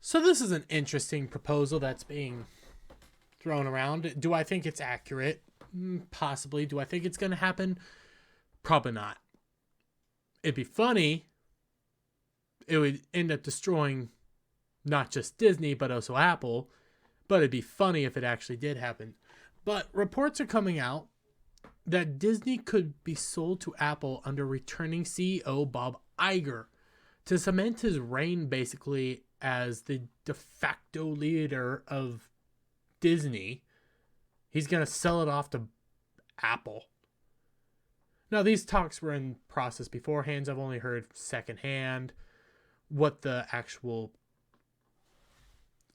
So this is an interesting proposal that's being thrown around. Do I think it's accurate? Possibly. Do I think it's going to happen? Probably not. It'd be funny. It would end up destroying not just Disney, but also Apple. But it'd be funny if it actually did happen. But reports are coming out that Disney could be sold to Apple under returning CEO Bob Iger to cement his reign basically as the de facto leader of Disney. He's going to sell it off to Apple. Now, these talks were in process beforehand. I've only heard secondhand what that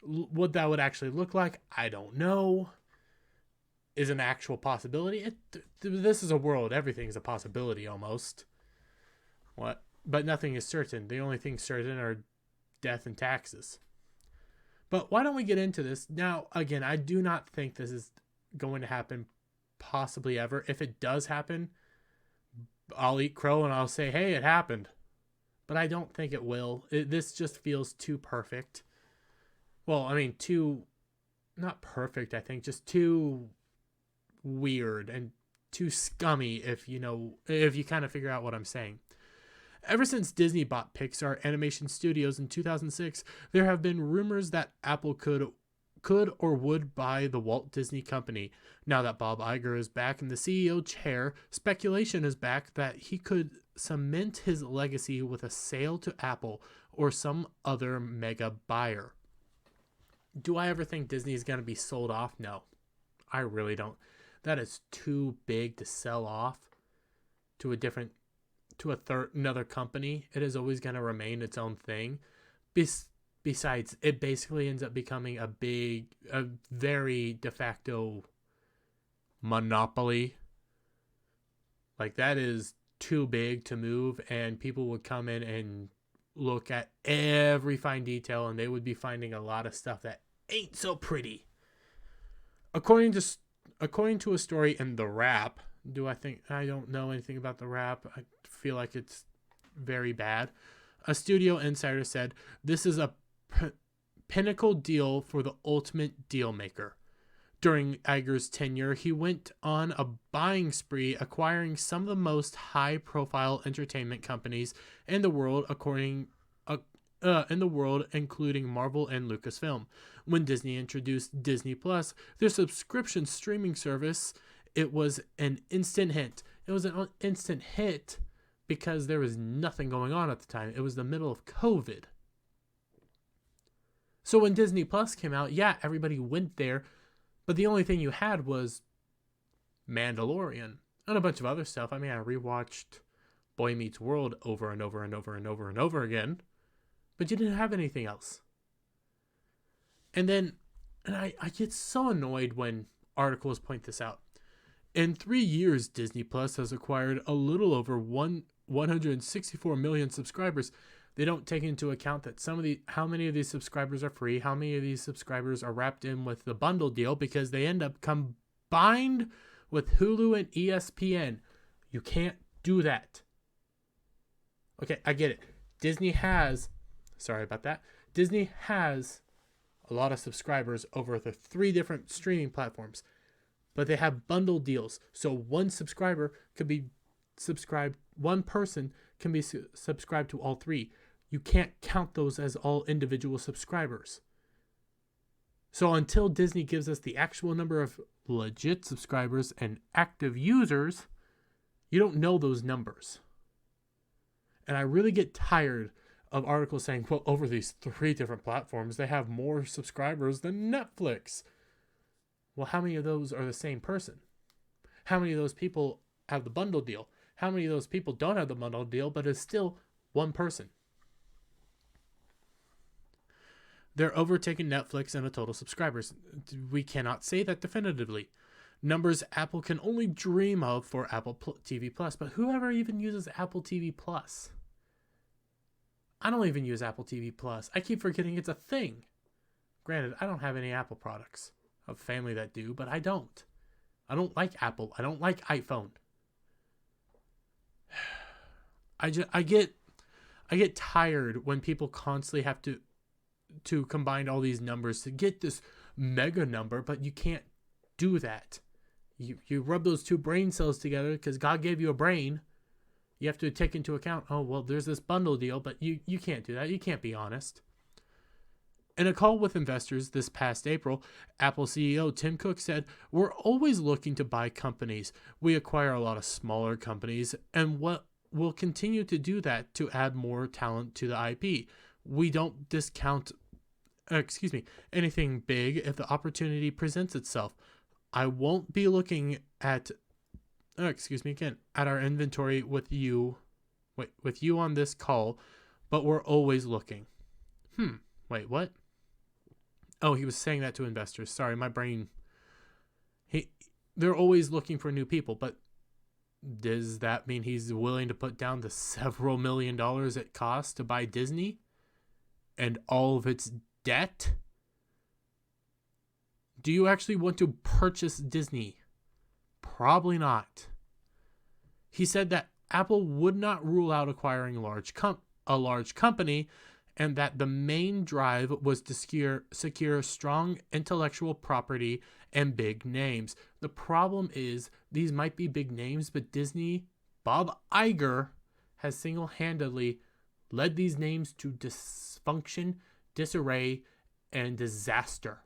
would actually look like. I don't know. Is an actual possibility. This is a world. Everything's a possibility almost. What? But nothing is certain. The only things certain are death and taxes. But why don't we get into this? Now, again, I do not think this is going to happen possibly ever. If it does happen, I'll eat crow and I'll say, hey, it happened. But I don't think it will. This just feels too perfect. Well, I mean, not perfect, I think, just too weird and too scummy if you kind of figure out what I'm saying. Ever since Disney bought Pixar Animation Studios in 2006, there have been rumors that Apple could or would buy the Walt Disney Company. Now that Bob Iger is back in the CEO chair, speculation is back that he could cement his legacy with a sale to Apple or some other mega buyer. Do I ever think Disney is going to be sold off? No, I really don't. That is too big to sell off to another company. It is always going to remain its own thing. Besides, it basically ends up becoming a very de facto monopoly. Like, that is too big to move, and people would come in and look at every fine detail, and they would be finding a lot of stuff that ain't so pretty. According to a story in The Wrap, I don't know anything about The Wrap. I feel like it's very bad. A studio insider said, this is a pinnacle deal for the ultimate deal maker. During Iger's tenure, he went on a buying spree, acquiring some of the most high-profile entertainment companies in the world, including Marvel and Lucasfilm. When Disney introduced Disney Plus, their subscription streaming service, it was an instant hit. It was an instant hit because there was nothing going on at the time. It was the middle of COVID. So when Disney Plus came out, yeah, everybody went there, but the only thing you had was Mandalorian and a bunch of other stuff. I mean, I rewatched Boy Meets World over and over and over and over and over again, but you didn't have anything else. And I get so annoyed when articles point this out. In 3 years, Disney Plus has acquired a little over 164 million subscribers. They don't take into account that how many of these subscribers are free, how many of these subscribers are wrapped in with the bundle deal, because they end up combined with Hulu and ESPN. You can't do that. Okay, I get it. Disney has a lot of subscribers over the 3 different streaming platforms, but they have bundle deals. So one person can be subscribed to all 3. You can't count those as all individual subscribers. So until Disney gives us the actual number of legit subscribers and active users, you don't know those numbers. And I really get tired of articles saying, well, over these 3 different platforms, they have more subscribers than Netflix. Well, how many of those are the same person? How many of those people have the bundle deal? How many of those people don't have the bundle deal, but is still one person? They're overtaking Netflix in the total subscribers. We cannot say that definitively. Numbers Apple can only dream of for Apple TV Plus, but whoever even uses Apple TV Plus? I don't even use Apple TV Plus. I keep forgetting it's a thing. Granted, I don't have any Apple products. I have family that do, but I don't. I don't like Apple. I don't like iPhone. I get tired when people constantly have to to combine all these numbers to get this mega number, but you can't do that. You rub those two brain cells together because God gave you a brain. You have to take into account, oh, well, there's this bundle deal, but you can't do that. You can't be honest. In a call with investors this past April, Apple CEO Tim Cook said, "We're always looking to buy companies. We acquire a lot of smaller companies, and we'll continue to do that to add more talent to the IP. We don't discount anything big if the opportunity presents itself. I won't be looking at our inventory with you on this call, but we're always looking." Wait, what? Oh, he was saying that to investors. Sorry, my brain. They're always looking for new people, but does that mean he's willing to put down the several $1 million it costs to buy Disney and all of its debt? Do you actually want to purchase Disney? Probably not. He said that Apple would not rule out acquiring a large company, and that the main drive was to secure strong intellectual property and big names. The problem is these might be big names, but Disney, Bob Iger, has single-handedly led these names to dysfunction, disarray, and disaster.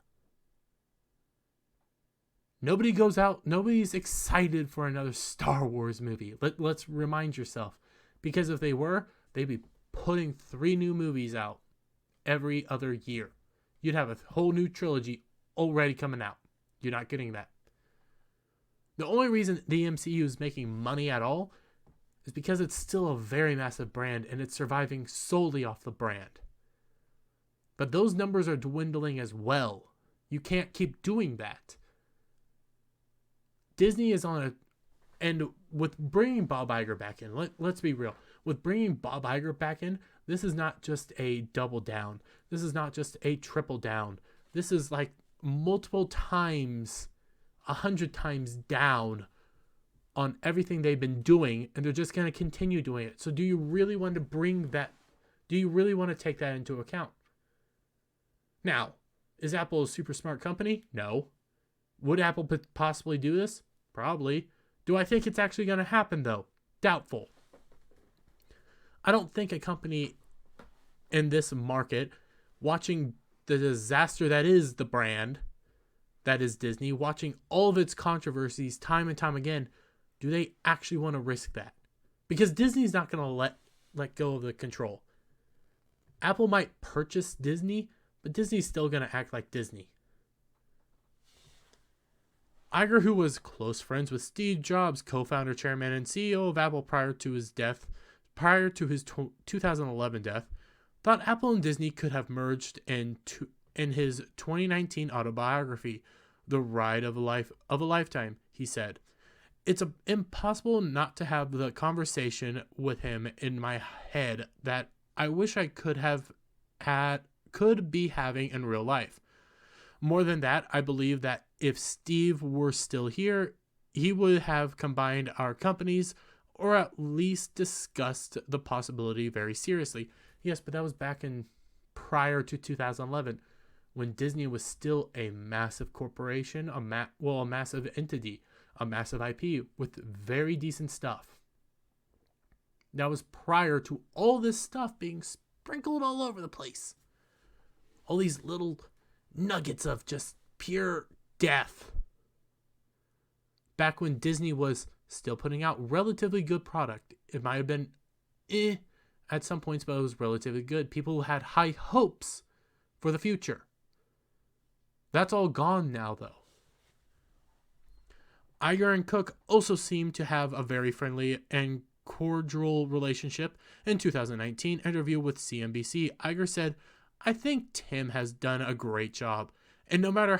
Nobody's excited for another Star Wars movie. Let's remind yourself. Because if they were, they'd be putting 3 new movies out every other year. You'd have a whole new trilogy already coming out. You're not getting that. The only reason the MCU is making money at all is because it's still a very massive brand and it's surviving solely off the brand. But those numbers are dwindling as well. You can't keep doing that. Disney is and with bringing Bob Iger back in, let's be real. With bringing Bob Iger back in, this is not just a double down. This is not just a triple down. This is like multiple times, 100 times down on everything they've been doing, and they're just going to continue doing it. So do you really want to bring that? Do you really want to take that into account? Now, is Apple a super smart company? No. Would Apple possibly do this? Probably. Do I think it's actually going to happen, though? Doubtful. I don't think a company in this market, watching the disaster that is the brand, that is Disney, watching all of its controversies time and time again, do they actually want to risk that? Because Disney's not going to let go of the control. Apple might purchase Disney, but Disney's still going to act like Disney. Iger, who was close friends with Steve Jobs, co-founder, chairman, and CEO of Apple prior to his 2011 death, thought Apple and Disney could have merged in his 2019 autobiography, The Ride of a Lifetime. He said, "It's impossible not to have the conversation with him in my head that I wish I could be having in real life. More than that, I believe that if Steve were still here, he would have combined our companies or at least discussed the possibility very seriously." Yes, but that was back in prior to 2011 when Disney was still a massive corporation, a massive entity, a massive IP with very decent stuff. That was prior to all this stuff being sprinkled all over the place. All these little nuggets of just pure death. Back when Disney was still putting out relatively good product. It might have been at some points, but it was relatively good. People had high hopes for the future. That's all gone now, though. Iger and Cook also seem to have a very friendly and cordial relationship. In 2019 interview with CNBC, Iger said, "I think Tim has done a great job. And no matter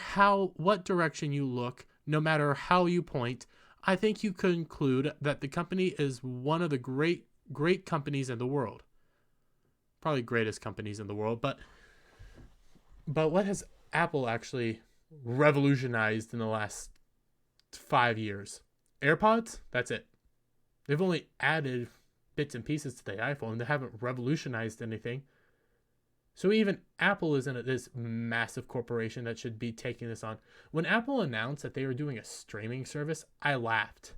what direction you look, no matter how you point, I think you conclude that the company is one of the great companies in the world." Probably greatest companies in the world, but what has Apple actually revolutionized in the last 5 years? AirPods? That's it. They've only added bits and pieces to the iPhone. They haven't revolutionized anything. So even Apple isn't this massive corporation that should be taking this on. When Apple announced that they were doing a streaming service, I laughed.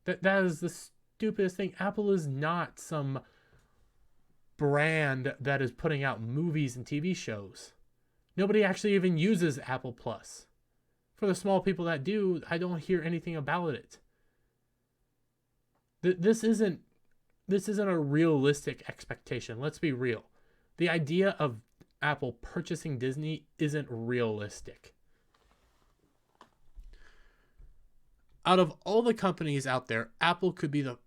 That is the stupidest thing. Apple is not some brand that is putting out movies and TV shows. Nobody actually even uses Apple Plus. For the small people that do, I don't hear anything about it. This isn't a realistic expectation. Let's be real. The idea of Apple purchasing Disney isn't realistic. Out of all the companies out there, Apple could be the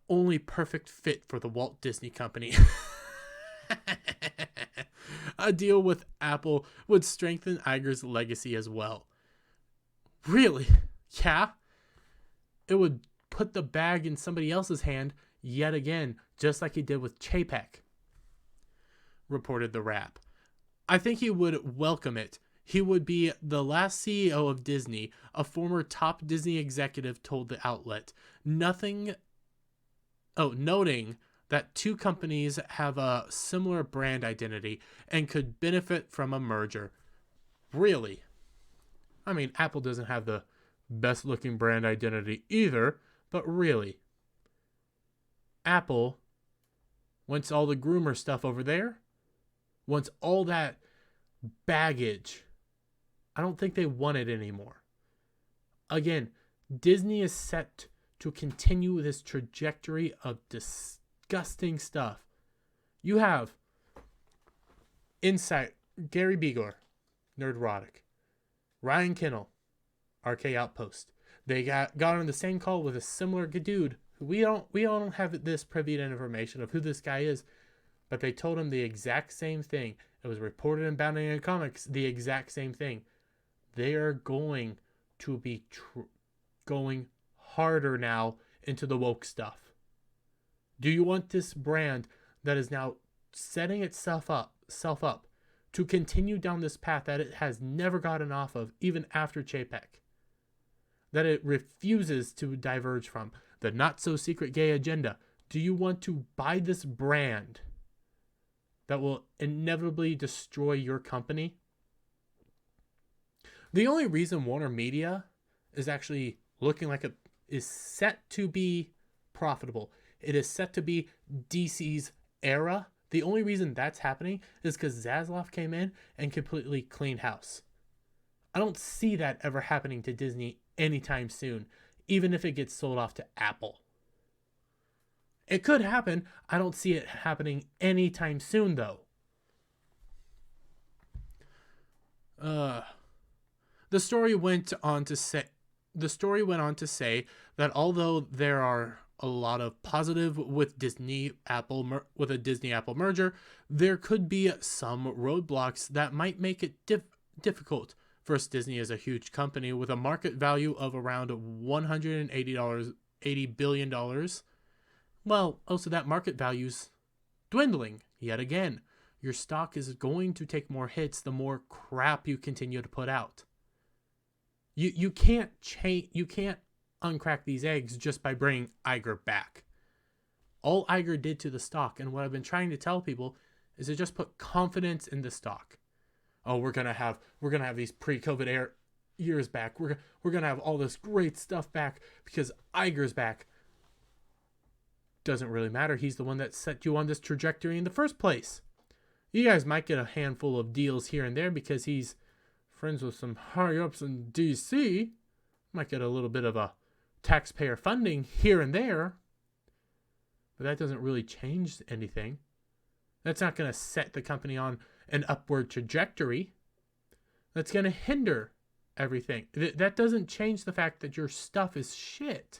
only perfect fit for the Walt Disney Company. A deal with Apple would strengthen Iger's legacy as well. Really? Yeah? It would put the bag in somebody else's hand yet again, just like he did with Chapek, reported the Wrap. I think he would welcome it. He would be the last CEO of Disney, a former top Disney executive told the outlet. Noting that two companies have a similar brand identity and could benefit from a merger. Really? I mean, Apple doesn't have the best looking brand identity either, but really, Apple wants all the groomer stuff over there, wants all that baggage. I don't think they want it anymore. Again, Disney is set to continue this trajectory of disgusting stuff. You have Insight, Gary Biegler, Nerdrotic, Ryan Kinnell, RK Outpost. They got on the same call with a similar dude. We don't have this privy to information of who this guy is, but they told him the exact same thing. It was reported in Bounding in Comics, the exact same thing. They are going to be going harder now into the woke stuff. Do you want this brand that is now setting itself up to continue down this path that it has never gotten off of, even after Chapek? That it refuses to diverge from the not-so-secret gay agenda. Do you want to buy this brand that will inevitably destroy your company? The only reason Warner Media is actually looking like it is set to be profitable, it is set to be DC's era. The only reason that's happening is because Zaslav came in and completely cleaned house. I don't see that ever happening to Disney anytime soon, even if it gets sold off to Apple. It could happen. I don't see it happening anytime soon, though. The story went on to say that although there are a lot of positive with with a Disney Apple merger, there could be some roadblocks that might make it difficult. First, Disney is a huge company with a market value of around $80 billion. Well, also that market value's dwindling yet again. Your stock is going to take more hits the more crap you continue to put out. You can't uncrack these eggs just by bringing Iger back. All Iger did to the stock, and what I've been trying to tell people, is to just put confidence in the stock. Oh, we're gonna have these pre-COVID years back. We're gonna have all this great stuff back because Iger's back. Doesn't really matter. He's the one that set you on this trajectory in the first place. You guys might get a handful of deals here and there because he's friends with some high-ups in DC. Might get a little bit of a taxpayer funding here and there. But that doesn't really change anything. That's not going to set the company on an upward trajectory. That's going to hinder everything. That doesn't change the fact that your stuff is shit.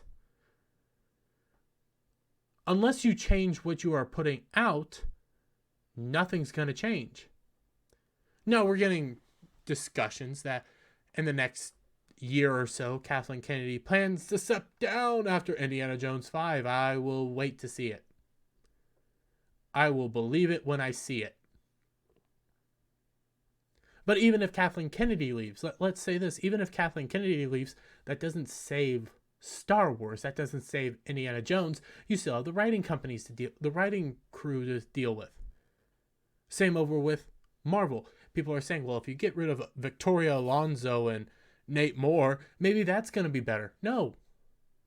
Unless you change what you are putting out, nothing's going to change. No, we're getting discussions that in the next year or so, Kathleen Kennedy plans to step down after Indiana Jones 5. I will wait to see it. I will believe it when I see it. But even if Kathleen Kennedy leaves, let's say this, even if Kathleen Kennedy leaves, that doesn't save Star Wars. That doesn't save Indiana Jones. You still have the writing companies the writing crew to deal with. Same over with Marvel. People are saying, well, if you get rid of Victoria Alonso and Nate Moore, maybe that's going to be better. No,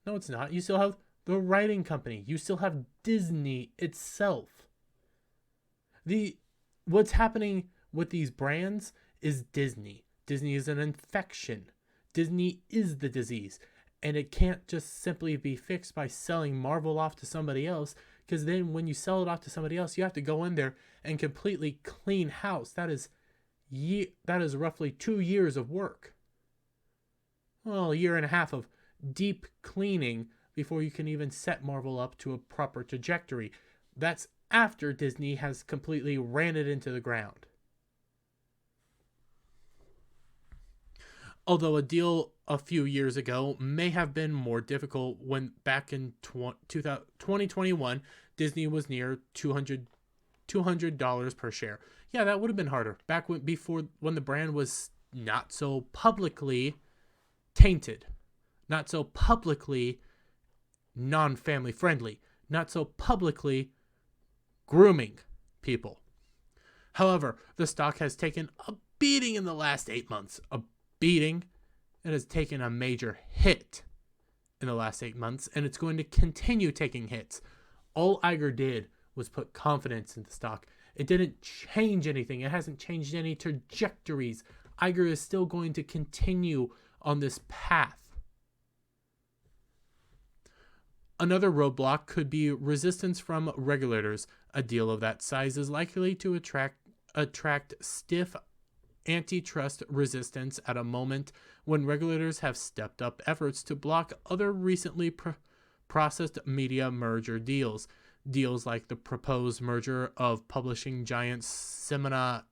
it's not. You still have the writing company. You still have Disney itself. What's happening with these brands is Disney. Disney is an infection. Disney is the disease. And it can't just simply be fixed by selling Marvel off to somebody else, because then when you sell it off to somebody else, you have to go in there and completely clean house. That is roughly 2 years of work. Well, a year and a half of deep cleaning before you can even set Marvel up to a proper trajectory. That's after Disney has completely ran it into the ground. Although a deal a few years ago may have been more difficult, when back in 2021, Disney was near $200 per share. Yeah, that would have been harder back when the brand was not so publicly tainted, not so publicly non-family friendly, not so publicly grooming people. However, the stock has taken a beating in the last 8 months. A beating. It has taken a major hit in the last 8 months, and it's going to continue taking hits. All Iger did was put confidence in the stock. It didn't change anything. It hasn't changed any trajectories. Iger is still going to continue on this path. Another roadblock could be resistance from regulators. A deal of that size is likely to attract stiff antitrust resistance at a moment when regulators have stepped up efforts to block other recently processed media merger deals. Deals like the proposed merger of publishing giants Simona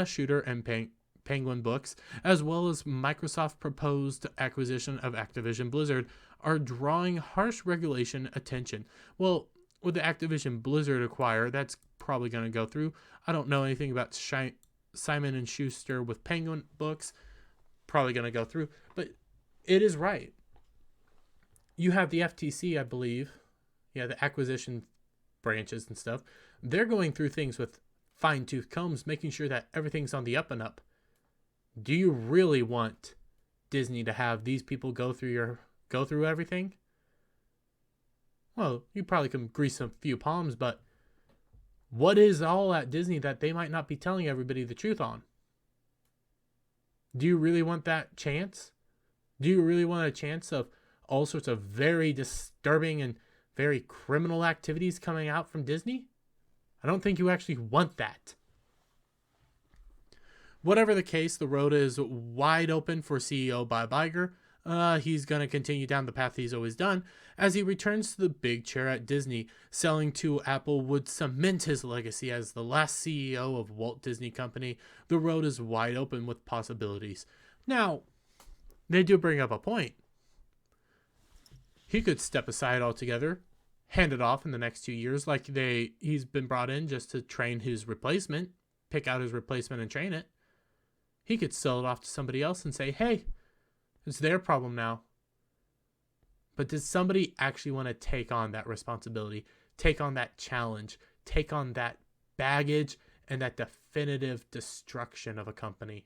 Shooter and Penguin Books, as well as Microsoft's proposed acquisition of Activision Blizzard, are drawing harsh regulation attention. Well, with the Activision Blizzard acquire, that's probably going to go through. I don't know anything about Simon and Schuster with Penguin Books. Probably going to go through. But it is right. You have the FTC, I believe. Yeah, the acquisition branches and stuff. They're going through things with fine-tooth combs, making sure that everything's on the up and up. Do you really want Disney to have these people go through everything? Well, you probably can grease a few palms, but what is all at Disney that they might not be telling everybody the truth on? Do you really want that chance? Do you really want a chance of all sorts of very disturbing and very criminal activities coming out from Disney? I don't think you actually want that. Whatever the case, the road is wide open for CEO Bob Iger. He's going to continue down the path he's always done. As he returns to the big chair at Disney, selling to Apple would cement his legacy as the last CEO of Walt Disney Company. The road is wide open with possibilities. Now, they do bring up a point. He could step aside altogether, hand it off in the next 2 years, like he's been brought in just to train his replacement, pick out his replacement and train it. He could sell it off to somebody else and say, hey, it's their problem now. But does somebody actually want to take on that responsibility, take on that challenge, take on that baggage and that definitive destruction of a company?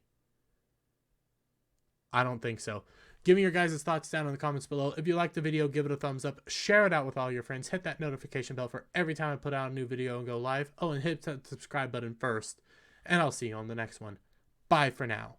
I don't think so. Give me your guys' thoughts down in the comments below. If you liked the video, give it a thumbs up. Share it out with all your friends. Hit that notification bell for every time I put out a new video and go live. Oh, and hit that subscribe button first. And I'll see you on the next one. Bye for now.